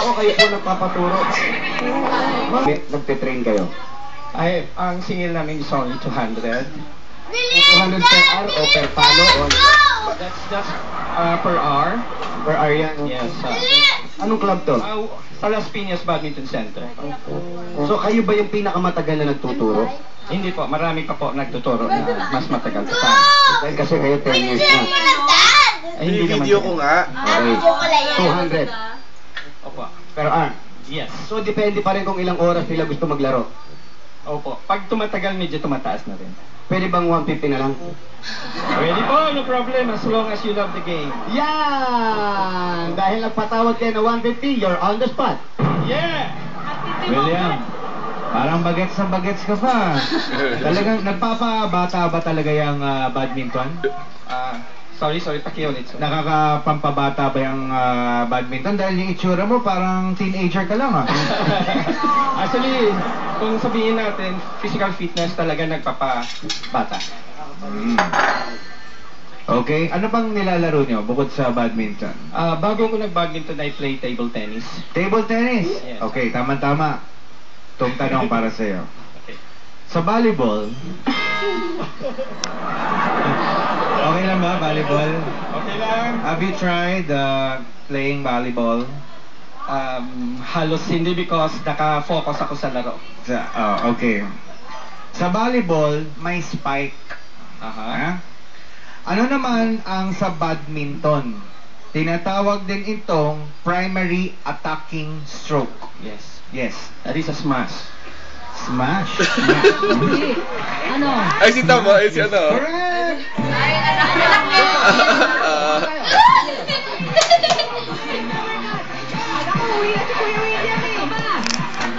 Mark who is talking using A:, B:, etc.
A: ako kayo po nagpapaturo. Nagte-train kayo?
B: Ang singil namin is only 200.
A: 200 per hour o per palo? O...
B: That's just per hour.
A: Per hour yan?
B: Yes.
A: Anong club to?
B: Sa Las Piñas Badminton Center.
A: So kayo ba yung pinakamatagal na nagtuturo?
B: Hindi po, marami pa po nagtuturo na mas matagal pa.
A: Dahil kasi kayo 10 years na.
B: Hindi naman.
C: Video ko nga.
A: Okay. 200
B: Opo.
A: per hour?
B: Yes.
A: So depende pa rin kung ilang oras nila gusto maglaro.
B: Opo. Pag tumatagal, medyo tumataas na rin.
A: Pwede bang 150 na lang?
B: Pwede po, no problem, as long as you love the game.
A: Yan! Dahil nagpatawad kayo na 150, you're on the spot.
B: Yeah!
D: William, parang bagets na bagets ka pa. Talagang nagpapabata ba talaga yung badminton?
B: Sorry, pakiulit.
D: Nakakapampabata ba yung badminton? Dahil yung itsura mo parang teenager ka lang
B: Actually, kung sabihin natin, physical fitness talaga nagpapabata.
D: Okay, ano pang nilalaro nyo bukod sa badminton?
B: Bago ko nag-badminton, I play table tennis.
D: Table tennis?
B: Yes.
D: Okay, tama-tama. Itong tanong para sa'yo.
B: Okay.
D: Sa volleyball, okay lang ba, volleyball?
B: Okay lang.
D: Have you tried playing volleyball?
B: Halos hindi because naka-focus ako sa laro.
D: Okay. Sa volleyball, may spike. Ha? Ano naman ang sa badminton? Tinatawag din itong primary attacking stroke.
B: Yes.
D: Yes.
B: That is a smash.
D: Smash.
E: Hindi. Ano?
C: Ay, si Tama, ay si ano.
D: Correct!
E: Ako, uwi na si Kuya